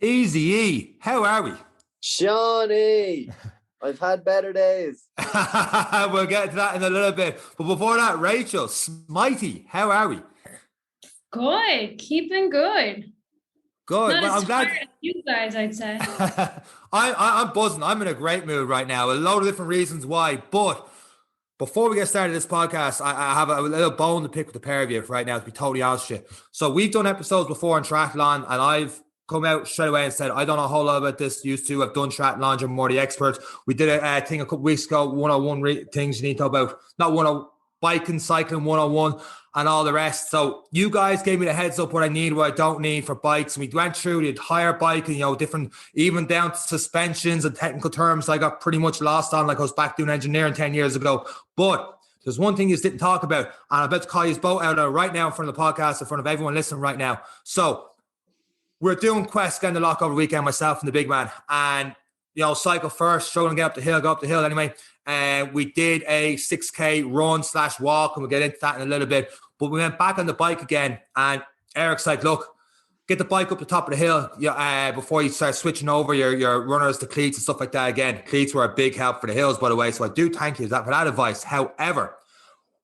Easy E, how are we? Shawnee, I've had better days. We'll get to that in a little bit. But before that, Rachel, Smitey, how are we? Good, keeping good. Good. Not Well, as I'm tired glad. as you guys, I'd say. I'm buzzing. I'm in a great mood right now. A load of different reasons why. But before we get started this podcast, I have a little bone to pick with the pair of you right now, to be totally honest with you. So we've done episodes before on triathlon, and I've come out straight away and said, I don't know a whole lot about this. Used to. I've done triathlon. I'm more the expert. We did a thing a couple weeks ago, 101 things you need to know about. Not 101, biking, cycling 101 and all the rest. So you guys gave me the heads up what I need, what I don't need for bikes. And we went through the entire bike and, different, even down to suspensions and technical terms I got pretty much lost on, like I was back doing engineering 10 years ago. But there's one thing you didn't talk about, and I'm about to call you both out right now in front of the podcast, in front of everyone listening right now. So we're doing Quest Glendalough over the weekend, myself and the big man. And, cycle first, struggling to get up the hill anyway. And we did a 6K run/walk, and we'll get into that in a little bit. But we went back on the bike again, and Eric's like, look, get the bike up the top of the hill before you start switching over your runners to cleats and stuff like that again. Cleats were a big help for the hills, by the way, so I do thank you for that advice. However,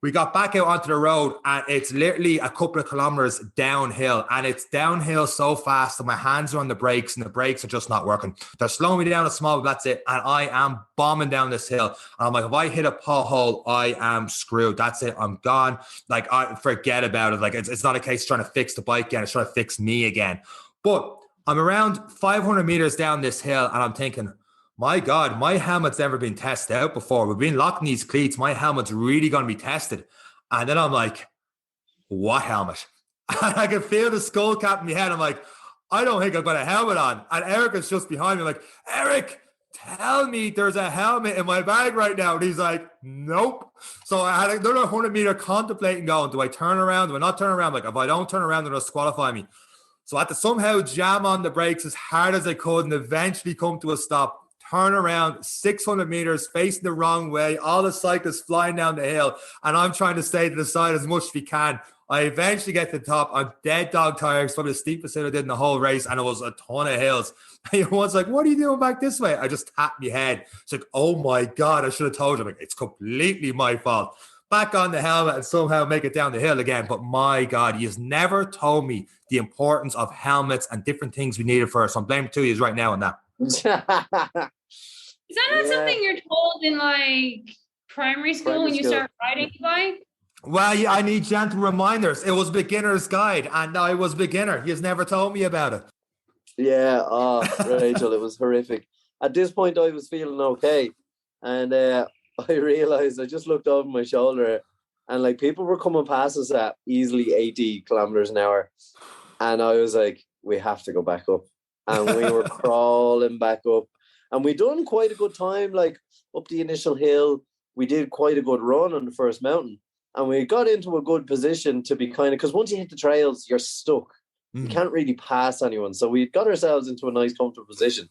we got back out onto the road, and it's literally a couple of kilometers downhill, and it's downhill so fast that my hands are on the brakes, and the brakes are just not working. They're slowing me down a small bit, that's it, and I am bombing down this hill. And I'm like, if I hit a pothole, I am screwed. That's it. I'm gone. Like, I forget about it. Like, it's not a case of trying to fix the bike again. It's trying to fix me again. But I'm around 500 meters down this hill, and I'm thinking, my God, my helmet's never been tested out before. We've been locking these cleats. My helmet's really going to be tested. And then I'm like, what helmet? And I can feel the skull cap in my head. I'm like, I don't think I've got a helmet on. And Eric is just behind me like, Eric, tell me there's a helmet in my bag right now. And he's like, nope. So I had another 100 meter contemplating going, do I turn around? Do I not turn around? Like, if I don't turn around, they'll disqualify me. So I had to somehow jam on the brakes as hard as I could and eventually come to a stop. Turn around 600 meters, facing the wrong way, all the cyclists flying down the hill, and I'm trying to stay to the side as much as we can. I eventually get to the top. I'm dead dog tired. It's probably the steepest hill I did in the whole race, and it was a ton of hills. And everyone's like, what are you doing back this way? I just tapped my head. It's like, oh my God, I should have told you. I'm like, it's completely my fault. Back on the helmet and somehow make it down the hill again. But my God, you've never told me the importance of helmets and different things we needed for us. So I'm blaming two of you right now on that. Is that not something you're told in like primary school when you start riding a bike? Well, yeah, I need gentle reminders. It was beginner's guide, and I was beginner. He's never told me about it. Yeah, Rachel, it was horrific. At this point, I was feeling okay, and I realized I just looked over my shoulder, and like people were coming past us at easily 80 kilometers an hour, and I was like, we have to go back up. And we were crawling back up, and we done quite a good time, like up the initial hill. We did quite a good run on the first mountain, and we got into a good position to be kind of, because once you hit the trails, you're stuck. You can't really pass anyone. So we got ourselves into a nice comfortable position.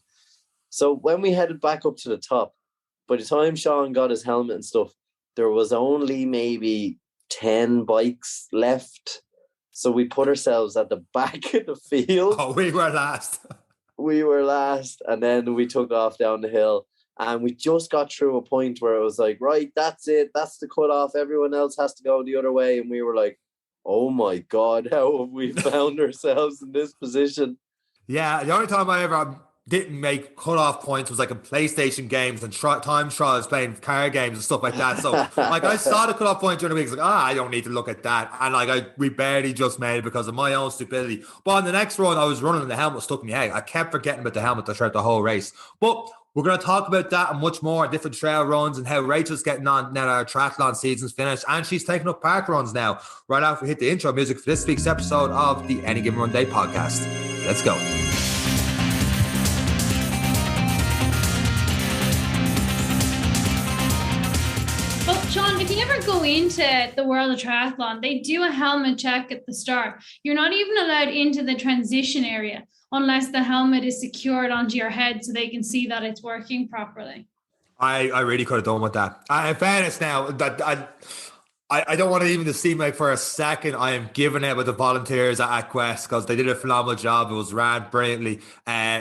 So when we headed back up to the top, by the time Seán got his helmet and stuff, there was only maybe 10 bikes left. So we put ourselves at the back of the field. Oh, we were last. We were last, and then we took off down the hill, and we just got through a point where it was like, right, that's it, that's the cutoff, everyone else has to go the other way. And we were like, oh my God, how have we found ourselves in this position? Yeah, the only time I ever didn't make cutoff points was like in PlayStation games and time trials, playing car games and stuff like that. So like I saw the cutoff point during the week, it's like, I don't need to look at that. And like we barely just made it because of my own stupidity. But on the next run, I was running and the helmet stuck in my head. I kept forgetting about the helmet throughout the whole race. But we're going to talk about that and much more, different trail runs and how Rachel's getting on now that our triathlon season's finished. And she's taking up park runs now. Right after we hit the intro music for this week's episode of the Any Given Runday podcast. Let's go. Well, Seán, if you ever go into the world of triathlon, they do a helmet check at the start. You're not even allowed into the transition area unless the helmet is secured onto your head so they can see that it's working properly. I really could have done with that. In fairness now, that I don't want to even to seem like for a second I am giving it with the volunteers at Quest, because they did a phenomenal job. It was ran brilliantly.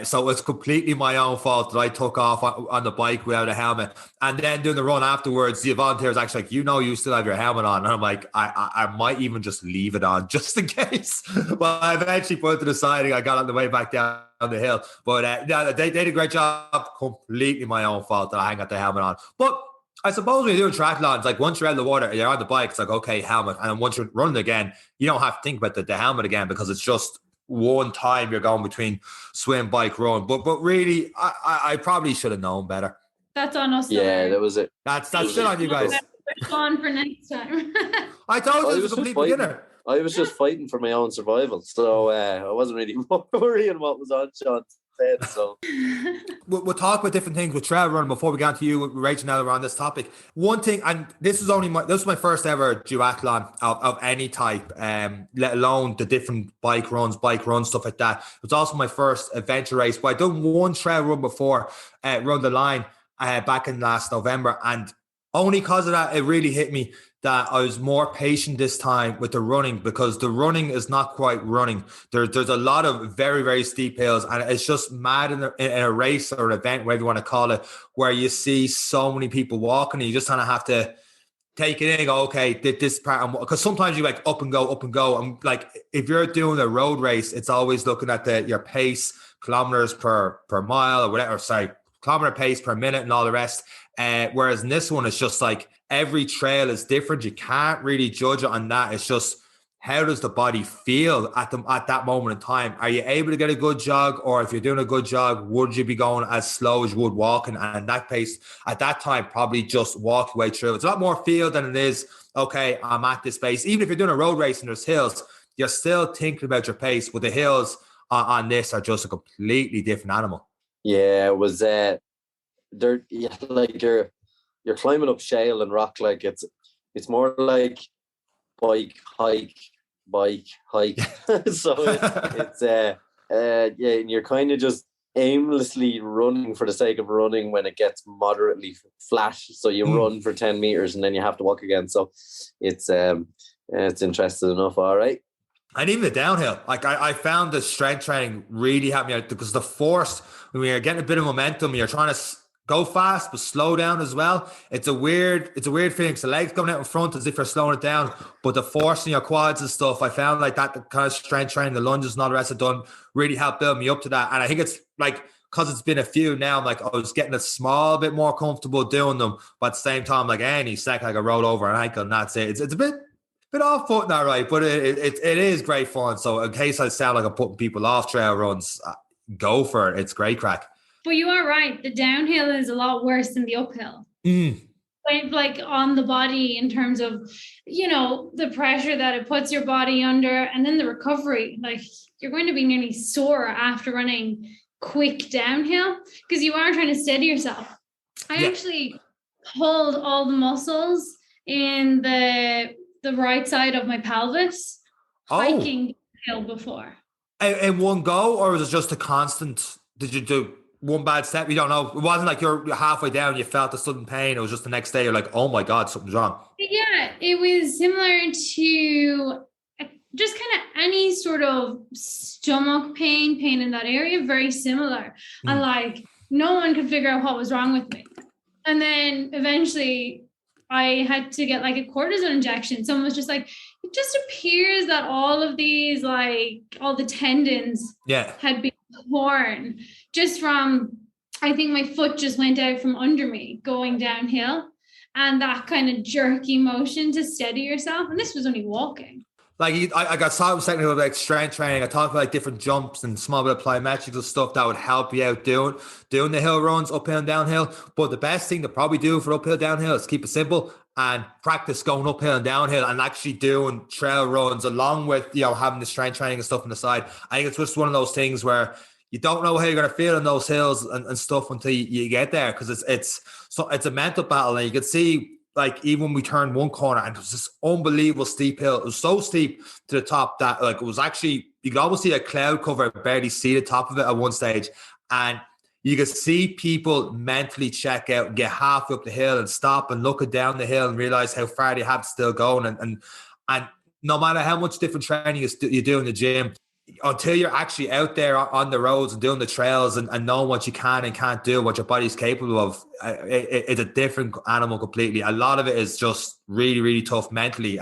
So it's completely my own fault that I took off on the bike without a helmet. And then doing the run afterwards, the volunteers actually like, you still have your helmet on. And I'm like, I might even just leave it on just in case. Well, I eventually put it to the side and I got on the way back down the hill. But they did a great job. Completely my own fault that I hadn't got the helmet on. But I suppose when you're doing triathlons, like once you're out of the water, you're on the bike, it's like, okay, helmet. And then once you're running again, you don't have to think about the helmet again, because it's just one time you're going between swim, bike, run. But really, I probably should have known better. That's on us. Yeah, that was it. That's still on you guys. On for next time. I told you it was a complete beginner. I was just fighting for my own survival. So I wasn't really worrying what was on Seán's head. So we'll talk about different things with trail running before we get to you, Rachel, now that we're on this topic. One thing, and this was my first ever duathlon of any type, let alone the different bike runs, stuff like that. It was also my first adventure race, but I'd done one trail run before, Run the Line, back in last November, and only because of that, it really hit me that I was more patient this time with the running, because the running is not quite running. There's a lot of very, very steep hills, and it's just mad in a race or an event, whatever you want to call it, where you see so many people walking and you just kind of have to take it in and go, okay, this part, because sometimes you like up and go. And like, if you're doing a road race, it's always looking at your pace, kilometers per mile or whatever, kilometer pace per minute and all the rest. Whereas in this one, it's just like every trail is different. You can't really judge it on that. It's just, how does the body feel at that moment in time? Are you able to get a good jog? Or if you're doing a good jog, would you be going as slow as you would walking? And that pace at that time, probably just walk your way through. It's a lot more feel than it is, okay, I'm at this pace. Even if you're doing a road race and there's hills, you're still thinking about your pace. But the hills on this are just a completely different animal. Yeah, it was you're climbing up shale and rock. Like it's more like bike hike. So it's and you're kind of just aimlessly running for the sake of running when it gets moderately flat. So you run for 10 meters and then you have to walk again. So it's interesting enough. All right. And even the downhill, like I found the strength training really helped me out, because the force, when you're getting a bit of momentum, you're trying to go fast but slow down as well. It's a weird feeling, because the legs coming out in front as if you're slowing it down, but the force in your quads and stuff, I found like that, the kind of strength training, the lunges and all the rest I've done really helped build me up to that. And I think it's like, because it's been a few now, I'm like, I was getting a small bit more comfortable doing them, but at the same time, like any second I could roll over an ankle and that's it. It's a bit off foot now, right? But it is great fun. So in case I sound like I'm putting people off trail runs, go for it. It's great crack. But you are right. The downhill is a lot worse than the uphill. Like on the body, in terms of, the pressure that it puts your body under, and then the recovery. Like, you're going to be nearly sore after running quick downhill, because you are trying to steady yourself. I actually pulled all the muscles in the right side of my pelvis hiking hill before. In one go, or was it just a constant? Did you do one bad step? You don't know. It wasn't like you're halfway down, you felt a sudden pain. It was just the next day, you're like, oh my God, something's wrong. Yeah, it was similar to just kind of any sort of stomach pain in that area, very similar. And like, no one could figure out what was wrong with me. And then eventually I had to get like a cortisone injection. Someone was just like, it just appears that all of these, like all the tendons had been torn just from, I think my foot just went out from under me going downhill, and that kind of jerky motion to steady yourself. And this was only walking. Like I got talking about like strength training. I talked about like different jumps and small bit of plyometrics and stuff that would help you out doing the hill runs, uphill and downhill. But the best thing to probably do for uphill downhill is keep it simple and practice going uphill and downhill and actually doing trail runs along with, having the strength training and stuff on the side. I think it's just one of those things where you don't know how you're going to feel in those hills and stuff until you get there, because it's a mental battle. And you can see, like, even when we turned one corner and it was this unbelievable steep hill. It was so steep to the top that like it was actually, you could almost see a cloud cover, barely see the top of it at one stage. And you could see people mentally check out and get halfway up the hill and stop and look down the hill and realize how far they have to still go. And no matter how much different training you do in the gym, until you're actually out there on the roads and doing the trails and knowing what you can and can't do, what your body's capable of, it's a different animal completely. A lot of it is just really, really tough mentally.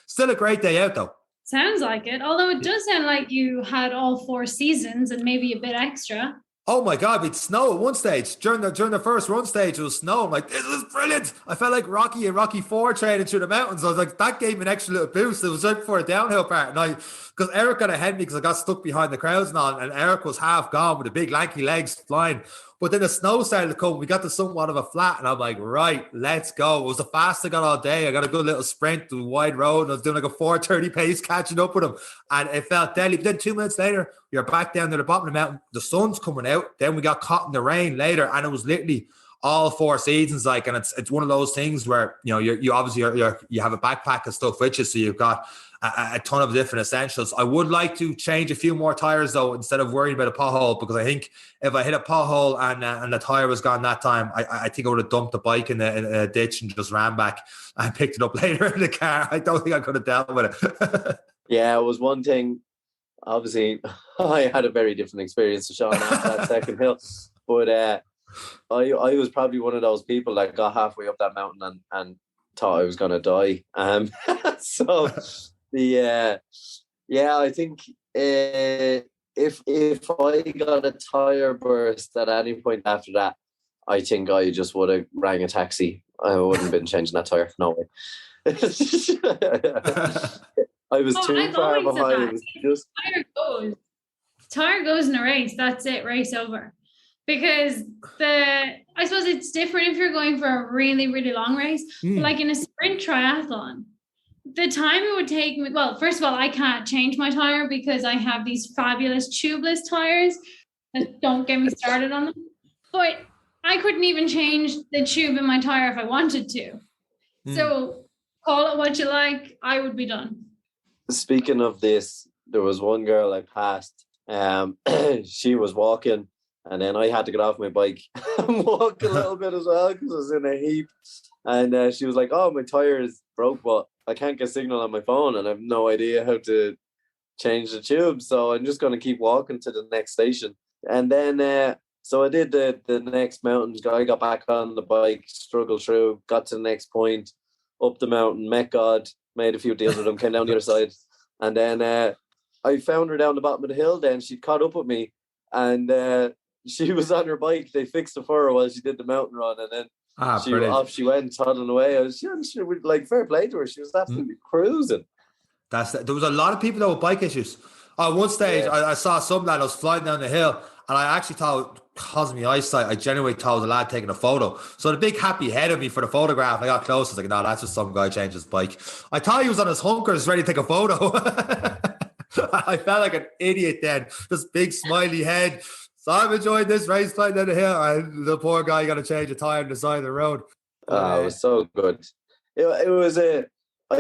Still a great day out though. Sounds like it. Although it does sound like you had all 4 seasons and maybe a bit extra. Oh my God, we'd snow at one stage. During the first run stage, it was snow. I'm like, this is brilliant. I felt like Rocky and Rocky 4 training through the mountains. I was like, that gave me an extra little boost. It was right before a downhill part. And because Eric got ahead of me because I got stuck behind the crowds and Eric was half gone with the big lanky legs flying. But then the snow started to come. We got to somewhat of a flat and I'm like, right, let's go. It was the fastest I got all day. I got a good little sprint to a wide road and I was doing like a 4:30 pace catching up with him. And it felt deadly. But then 2 minutes later, you're back down to the bottom of the mountain. The sun's coming out. Then we got caught in the rain later. And it was literally all 4 seasons. Like, and it's one of those things where, you know, you obviously you have a backpack and stuff with you. So you've got a ton of different essentials. I would like to change a few more tires though, instead of worrying about a pothole, because I think if I hit a pothole and the tire was gone that time, I think I would have dumped the bike in a ditch and just ran back and picked it up later in the car. I don't think I could have dealt with it. Yeah, it was one thing. Obviously, I had a very different experience to Seán after that second hill, but I was probably one of those people that got halfway up that mountain and thought I was going to die. So I think if I got a tire burst at any point after that, I think I just would have rang a taxi. I wouldn't have been changing that tire. No way. I was too far behind. It was just Tire goes in a race. That's it. Race over. Because I suppose it's different if you're going for a really, really long race. But like in a sprint triathlon, the time it would take me, well, first of all, I can't change my tire because I have these fabulous tubeless tires. Don't get me started on them. But I couldn't even change the tube in my tire if I wanted to. So call it what you like, I would be done. Speaking of this, there was one girl I passed. She was walking, and then I had to get off my bike and walk a little bit as well because I was in a heap. And she was like, "Oh, my tire is broke, but I can't get signal on my phone, and I have no idea how to change the tube. So I'm just going to keep walking to the next station." And then, so I did the next mountain. I got back on the bike, struggled through, got to the next point, up the mountain, met God, made a few deals with him, came down the other side. And then I found her down the bottom of the hill then. She'd caught up with me, and she was on her bike. They fixed it for her while she did the mountain run, and then off she went, toddling away. I was like, fair play to her. She was absolutely cruising. There was a lot of people that with bike issues. At one stage, I saw some lad, I was flying down the hill, and I actually thought, because of my eyesight, I genuinely thought it was a lad taking a photo. So the big happy head of me for the photograph, I got close. I was like, no, that's just some guy changed his bike. I thought he was on his hunkers ready to take a photo. I felt like an idiot then. This big smiley head. So I'm enjoying this race flying down the hill, and the poor guy got to change a tire on the side of the road. It was so good. It was I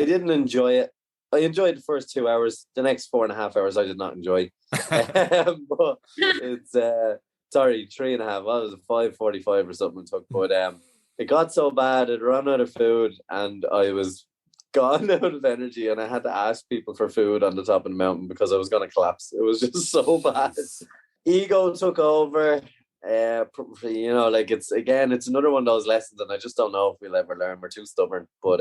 didn't enjoy it. I enjoyed the first 2 hours. The next 4.5 hours I did not enjoy. But it's 3.5. Well, it was a 5:45 or something it took. But it got so bad, I'd run out of food and I was gone out of energy, and I had to ask people for food on the top of the mountain because I was going to collapse. It was just so bad. Ego took over. Like it's another one of those lessons, and I just don't know if we'll ever learn. We're too stubborn. But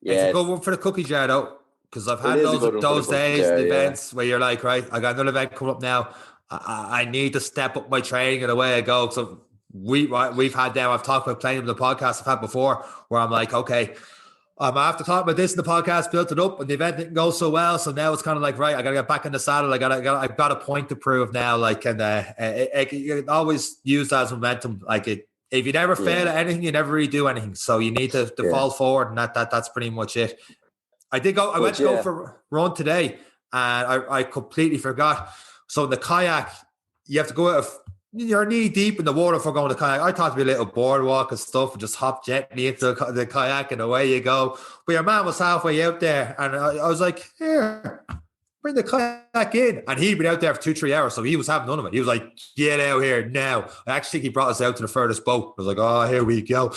it's a good one for the cookie jar though, because I've had those days and events where you're like, right, I got another event coming up now. I need to step up my training and away I go. So we've had them. I've talked about playing on the podcast I've had before, where I'm like, okay, after talking about this in the podcast, built it up, and the event didn't go so well. So now it's kind of like, right, I got to get back in the saddle. I've got a point to prove now. Like, and you can always use that as momentum. Like, if you never fail at anything, you never really do anything. So you need to fall forward, and that's pretty much it. I did go. I went to go for a run today, and I completely forgot. So in the kayak, you have to go out. You're knee deep in the water for going to kayak. I thought it'd be a little boardwalk and stuff, and just hop gently into the kayak and away you go. But your man was halfway out there, and I was like, here, bring the kayak in. And he'd been out there for 2-3 hours, so he was having none of it. He was like, get out here now. I actually think he brought us out to the furthest boat. I was like, oh, here we go.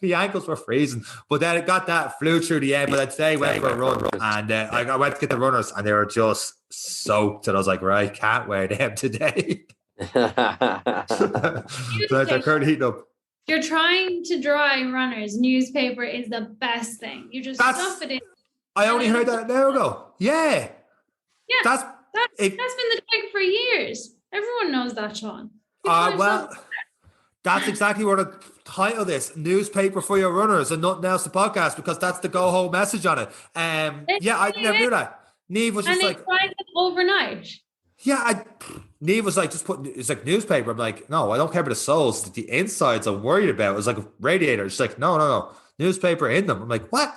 The ankles were freezing. But then it got that, flew through the end. But I'd say went for a run. And I went to get the runners, and they were just soaked. And I was like, right, can't wear them today. So they're currently heating up. You're trying to dry runners. Newspaper is the best thing. You just stuff it in. I only heard that an hour ago. Yeah. Yeah. That's been the trick for years. Everyone knows that, Seán. Well, that's exactly what I title this: newspaper for your runners and nothing else. The podcast, because that's the go home message on it. Yeah, I never knew that. Neve was just and like, they tried it overnight. Yeah, Neve was like, just put it's like newspaper. I'm like, no, I don't care about the soles. The insides I'm worried about. It's like a radiator. She's like, no, newspaper in them. I'm like, what?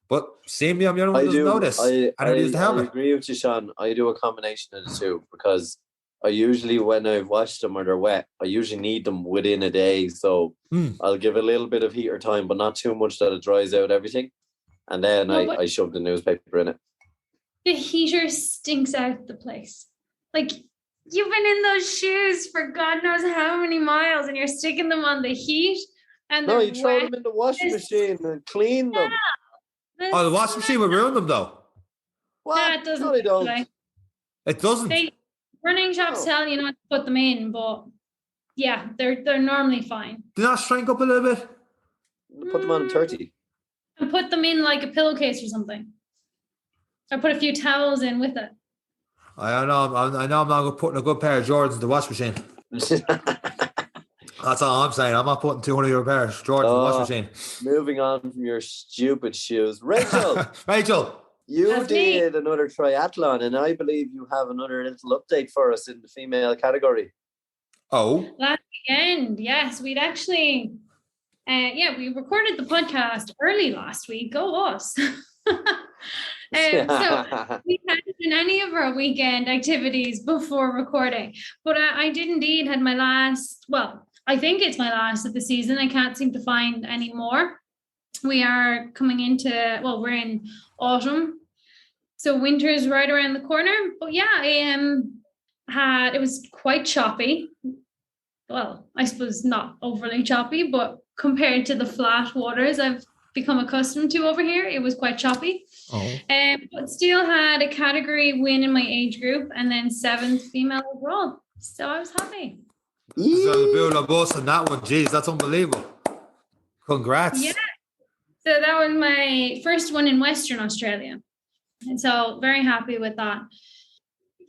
But seeing me, I'm the only one who doesn't notice. I don't use the helmet. I agree with you, Seán. I do a combination of the two, because I usually, when I've washed them or they're wet, I usually need them within a day. So I'll give a little bit of heater time, but not too much that it dries out everything. And then I shove the newspaper in it. The heater stinks out the place. Like, you've been in those shoes for God knows how many miles, and you're sticking them on the heat. And no, you throw them in the washing machine and clean them. Oh, the washing machine will ruin them, though. What? No, it doesn't. No, they don't. It doesn't. Running shops tell you not to put them in, but yeah, they're normally fine. Do not shrink up a little bit? Put them on 30. And put them in like a pillowcase or something. Or put a few towels in with it. I know I'm not putting a good pair of Jordans in the washing machine. That's all I'm saying. I'm not putting 200 euro pair of Jordans in the washing machine. Moving on from your stupid shoes. Rachel, you did another triathlon, and I believe you have another little update for us in the female category. Oh. Last weekend, yes. We'd actually, we recorded the podcast early last week. Go us. So we hadn't done any of our weekend activities before recording, but I did indeed had my last, I think it's my last of the season. I can't seem to find any more. We are coming into, we're in autumn, so winter is right around the corner. But yeah, it was quite choppy. Well, I suppose not overly choppy, but compared to the flat waters I've become accustomed to over here, it was quite choppy. But still had a category win in my age group, and then 7th female overall. So I was happy. So the build of us and that one, geez, that's unbelievable. Congrats. Yeah. So that was my first one in Western Australia. And so very happy with that.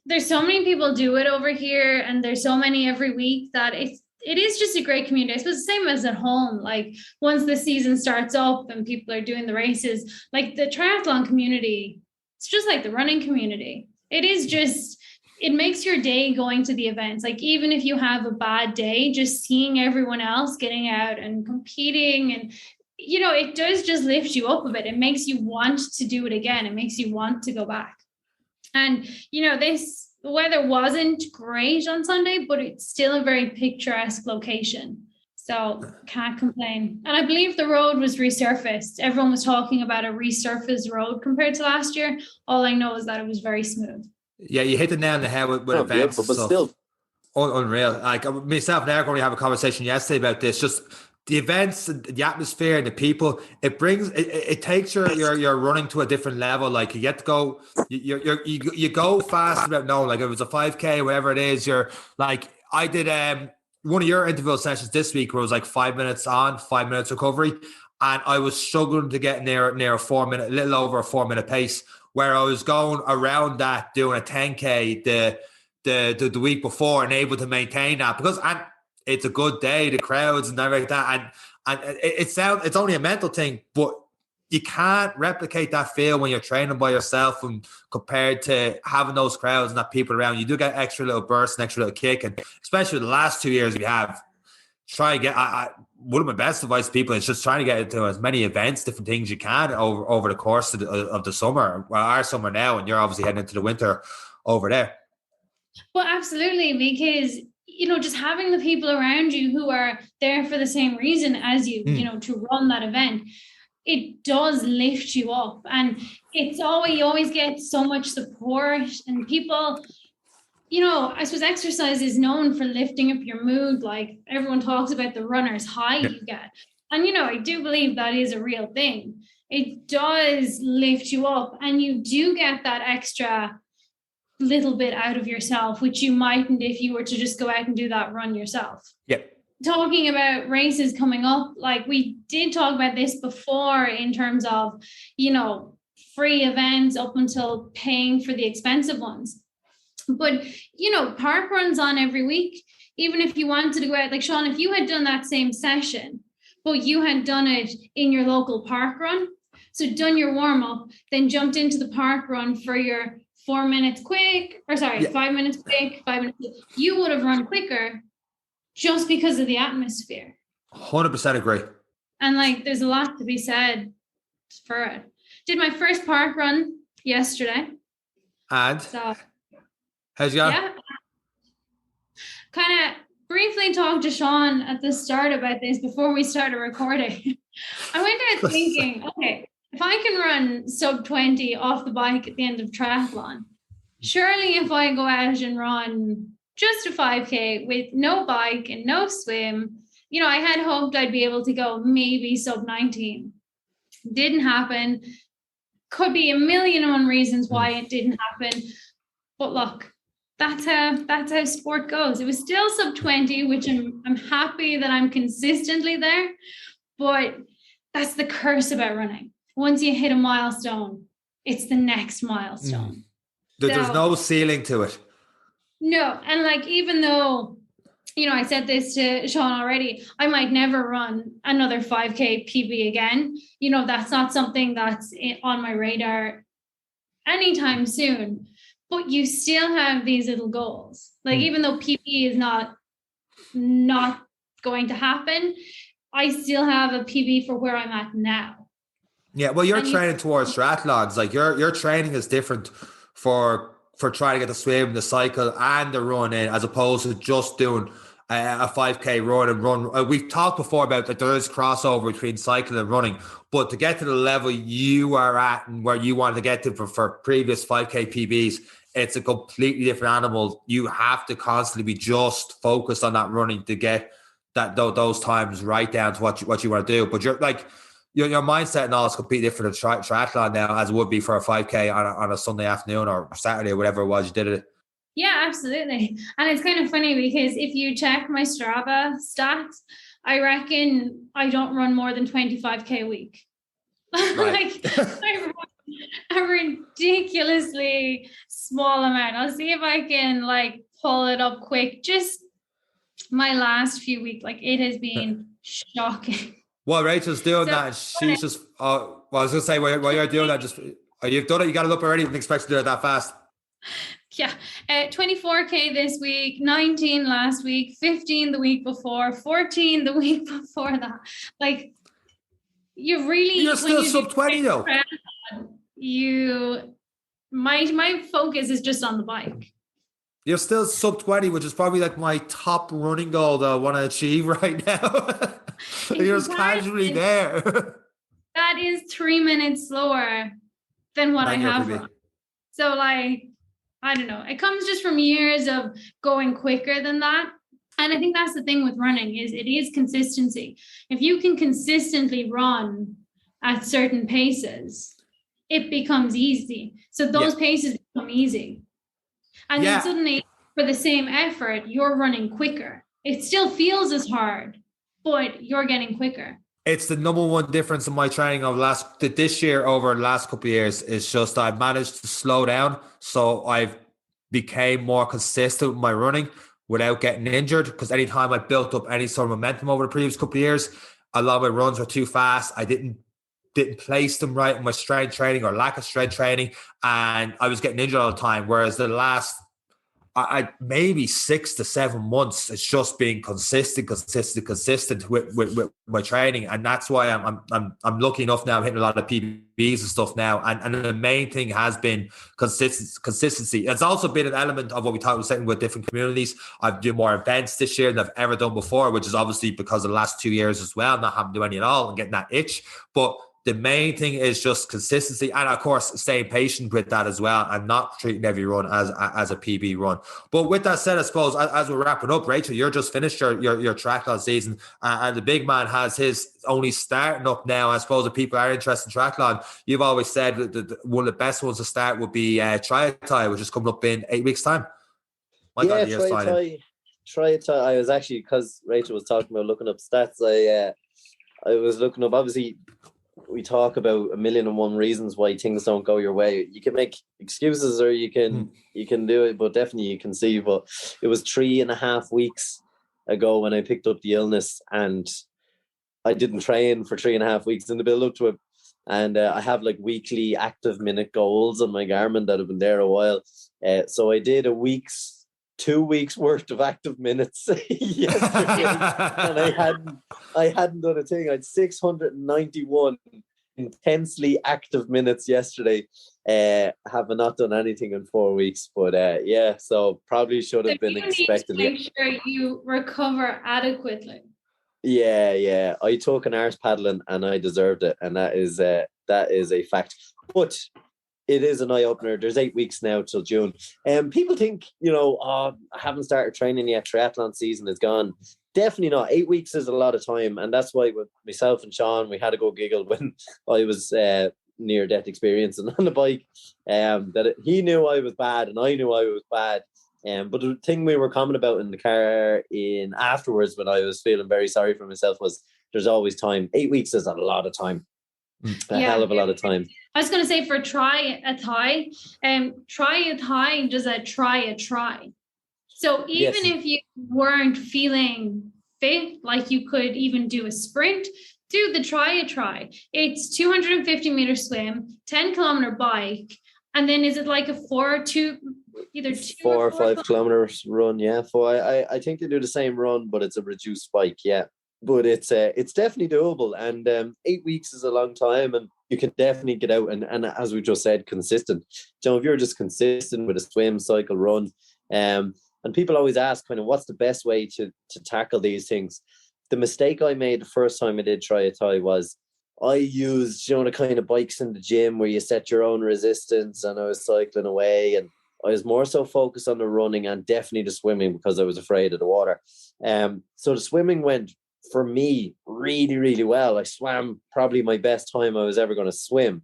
There's so many people do it over here, and there's so many every week that it is just a great community. I suppose the same as at home. Like, once the season starts up and people are doing the races, like the triathlon community, it's just like the running community. It makes your day going to the events. Like, even if you have a bad day, just seeing everyone else getting out and competing, and it does just lift you up a bit. It makes you want to do it again. It makes you want to go back. And the weather wasn't great on Sunday, but it's still a very picturesque location. So can't complain. And I believe the road was resurfaced. Everyone was talking about a resurfaced road compared to last year. All I know is that it was very smooth. Yeah, you hit the nail on the head with events. But still. Unreal. Like, myself and Eric only have a conversation yesterday about this. Just the events, the atmosphere, and the people. It takes your running to a different level. Like, you get to go, you go fast without knowing. Like, if it was a 5K, whatever it is, you're like, I did one of your interval sessions this week where it was like 5 minutes on, 5 minutes recovery, and I was struggling to get near a 4 minute, a little over a 4 minute pace, where I was going around that doing a 10K the week before and able to maintain that and it's a good day, the crowds and everything like that. And it's only a mental thing, but you can't replicate that feel when you're training by yourself and compared to having those crowds and that people around. You do get extra little bursts and extra little kick. And especially the last 2 years we have, try and get, one of my best advice to people is just trying to get into as many events, different things you can over the course of the summer. Well, our summer now, and you're obviously heading into the winter over there. Well, absolutely, because just having the people around you who are there for the same reason as you, to run that event. it does lift you up, and you always get so much support, and people, I suppose exercise is known for lifting up your mood. Like everyone talks about the runner's high you get. And, I do believe that is a real thing. It does lift you up, and you do get that extra little bit out of yourself, which you mightn't if you were to just go out and do that run yourself. Yep. Talking about races coming up, like we did talk about this before in terms of, free events up until paying for the expensive ones. But, park runs on every week. Even if you wanted to go out, like Seán, if you had done that same session, but you had done it in your local park run, so done your warm up, then jumped into the park run for your 4 minutes quick, 5 minutes quick, 5 minutes, you would have run quicker just because of the atmosphere. 100% agree. And like, there's a lot to be said for it. Did my first park run yesterday. And so, how's it going? Yeah. Kind of briefly talked to Seán at the start about this before we started recording. I went out thinking, okay, if I can run sub 20 off the bike at the end of triathlon, surely if I go out and run just a 5K with no bike and no swim, I had hoped I'd be able to go maybe sub 19. Didn't happen. Could be a million and one reasons why it didn't happen. But look, that's how sport goes. It was still sub 20, which I'm happy that I'm consistently there. But that's the curse about running. Once you hit a milestone, it's the next milestone. There's no ceiling to it. No. And like, even though, I said this to Seán already, I might never run another 5K PB again. That's not something that's on my radar anytime soon. But you still have these little goals. Like, even though PB is not going to happen, I still have a PB for where I'm at now. Yeah, well, you're training towards triathlons. Like your training is different for trying to get the swim, the cycle, and the run in, as opposed to just doing a 5K run. We've talked before about that there is crossover between cycling and running, but to get to the level you are at and where you want to get to for previous 5K PBs, it's a completely different animal. You have to constantly be just focused on that running to get those times right down to what you want to do. But you're like, your mindset and all is completely different to triathlon now as it would be for a 5K on a Sunday afternoon or Saturday or whatever it was you did it. Yeah, absolutely. And it's kind of funny because if you check my Strava stats, I reckon I don't run more than 25K a week. Right. Like, I run a ridiculously small amount. I'll see if I can like pull it up quick. Just my last few weeks, like it has been shocking. Well, Rachel's doing that, and she's just. I was going to say, while you're doing that, you've done it. You got it up already. Didn't expect to do it that fast. Yeah, 24K this week, 19 last week, 15 the week before, 14 the week before that. Like, you're still sub 20 though. My focus is just on the bike. You're still sub 20, which is probably like my top running goal that I want to achieve right now. You're just casually there. That is 3 minutes slower than what I have run. So like, I don't know. It comes just from years of going quicker than that. And I think that's the thing with running is it is consistency. If you can consistently run at certain paces, it becomes easy. So those paces become easy. And then suddenly, for the same effort, you're running quicker. It still feels as hard, but you're getting quicker. It's the number one difference in my training of this year over the last couple of years is just I've managed to slow down. So I've became more consistent with my running without getting injured. Because anytime I built up any sort of momentum over the previous couple of years, a lot of my runs were too fast. I didn't place them right in my strength training or lack of strength training. And I was getting injured all the time. Whereas the last maybe 6 to 7 months, it's just being consistent with my training, and that's why I'm lucky enough now. I'm hitting a lot of PBs and stuff now, and the main thing has been consistency. It's also been an element of what we talked about with different communities. I've done more events this year than I've ever done before, which is obviously because of the last 2 years as well, not having to do any at all and getting that itch. But the main thing is just consistency, and of course staying patient with that as well, and not treating every run as a PB run. But with that said, I suppose as we're wrapping up, Rachel, you're just finished your triathlon season, and the big man has his only starting up now. I suppose if people are interested in triathlon, you've always said that one of the best ones to start would be Tri-Athy, which is coming up in 8 weeks' time. Tri-Athy. I was actually, because Rachel was talking about looking up stats, I was looking up, obviously we talk about 1,000,001 reasons why things don't go your way. You can make excuses or you can do it, but definitely you can see. But it was 3.5 weeks ago when I picked up the illness, and I didn't train for 3.5 weeks in the build up to it. And I have like weekly active minute goals on my Garmin that have been there a while. So I did 2 weeks worth of active minutes yesterday, and I hadn't done a thing. I had 691 intensely active minutes yesterday. Have not done anything in 4 weeks, but so probably should have been expected. Make sure you recover adequately. Yeah. I took an arse paddling and I deserved it, and that is a fact. But it is an eye-opener. There's 8 weeks now till June. People think, I haven't started training yet. Triathlon season is gone. Definitely not. 8 weeks is a lot of time. And that's why with myself and Seán, we had to go giggle when I was near-death experiencing on the bike. He knew I was bad and I knew I was bad. But the thing we were commenting about in the car afterwards when I was feeling very sorry for myself was there's always time. 8 weeks is a lot of time. Hell of a lot of time. I was going to say for Tri-Athy, Tri-Athy does a try. So even if you weren't feeling fit, like you could even do a sprint, do the Tri-Athy. It's 250 meter swim, 10 kilometer bike, and then is it like a 4 or 5 kilometers run? Yeah, I think they do the same run, but it's a reduced bike. Yeah. But it's definitely doable, and 8 weeks is a long time, and you can definitely get out and as we just said, consistent. If you're just consistent with a swim, cycle, run, and people always ask kind of what's the best way to tackle these things. The mistake I made the first time I did Tri-Athy was I used the kind of bikes in the gym where you set your own resistance, and I was cycling away, and I was more so focused on the running and definitely the swimming because I was afraid of the water. So the swimming went for me really, really well. I swam probably my best time I was ever going to swim,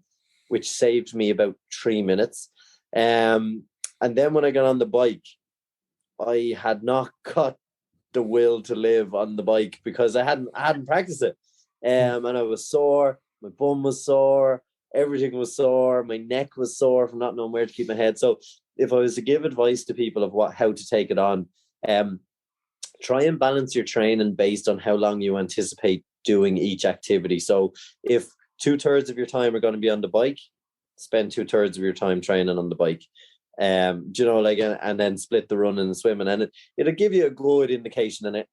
which saved me about 3 minutes. And then when I got on the bike, I had not got the will to live on the bike because I hadn't practiced it. And I was sore, my bum was sore, everything was sore, my neck was sore from not knowing where to keep my head. So if I was to give advice to people of how to take it on, try and balance your training based on how long you anticipate doing each activity. So if 2/3 of your time are going to be on the bike, spend 2/3 of your time training on the bike. And then split the run and the swimming, and it'll give you a good indication, and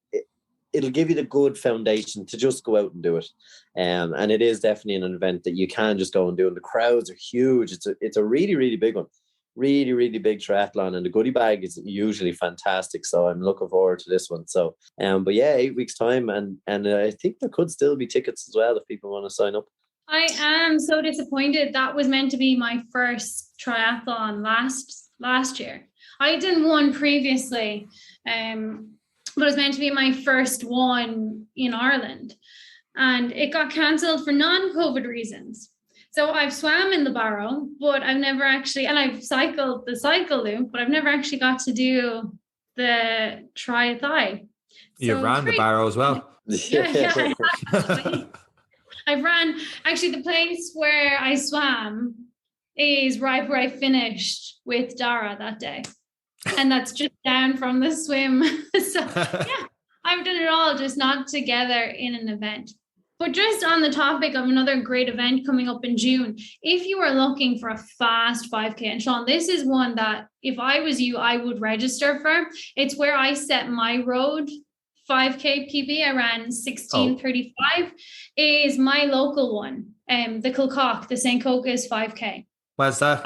it'll give you the good foundation to just go out and do it. And it is definitely an event that you can just go and do, and the crowds are huge. It's a really, really big one. Really, really big triathlon, and the goodie bag is usually fantastic. So I'm looking forward to this one. So, but yeah, 8 weeks time, and I think there could still be tickets as well if people want to sign up. I am so disappointed. That was meant to be my first triathlon last year. I done one previously, but it was meant to be my first one in Ireland, and it got cancelled for non-COVID reasons. So I've swam in the Barrow, but I've never actually, and I've cycled the cycle loop, but I've never actually got to do the Tri-Athy. You ran the Barrow as well. Yeah. I've ran, actually the place where I swam is right where I finished with Dara that day. And that's just down from the swim. So yeah, I've done it all, just not together in an event. But just on the topic of another great event coming up in June, if you are looking for a fast 5K, and Seán, this is one that if I was you, I would register for. It's where I set my road 5K PB. I ran 16:35 is my local one. The Kilcock, the St. Cocos 5K. When's that?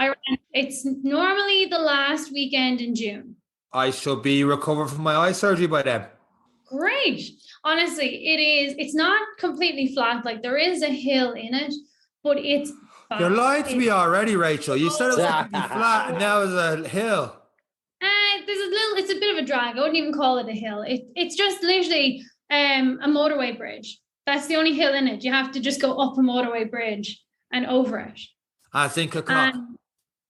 It's normally the last weekend in June. I should be recovered from my eye surgery by then. Great. Honestly, it's not completely flat. Like there is a hill in it, but it's fast. You're lying to me already, Rachel. You said it was going to be flat, and now it's a hill. It's a bit of a drag. I wouldn't even call it a hill. It's just literally a motorway bridge. That's the only hill in it. You have to just go up a motorway bridge and over it. I think Kilcock.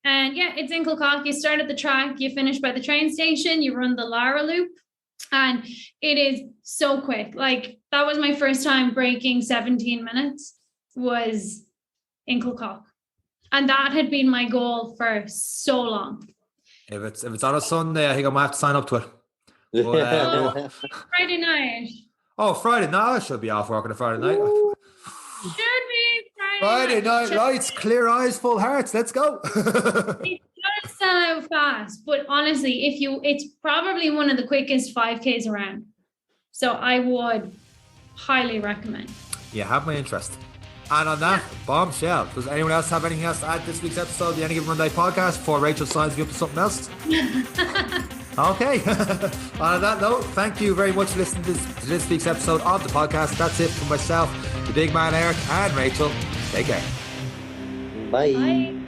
And yeah, it's in Kilcock. You start at the track, you finish by the train station, you run the Lara loop, and it is so quick. Like, that was my first time breaking 17 minutes was in Kilcock. And that had been my goal for so long. If it's on a Sunday, I think I might have to sign up to it. But, Friday night. Oh, Friday night. I should be off work on a Friday night. Should be Friday night lights, clear eyes, full hearts. Let's go. It's gonna sell out fast, but honestly, it's probably one of the quickest 5Ks around. So I would highly recommend. You have my interest. And on that bombshell, does anyone else have anything else to add this week's episode of the Any Given Runday podcast before Rachel signs me up to something else? Okay. On that note, thank you very much for listening to this week's episode of the podcast. That's it from myself, the big man Eric, and Rachel. Take care. Bye. Bye.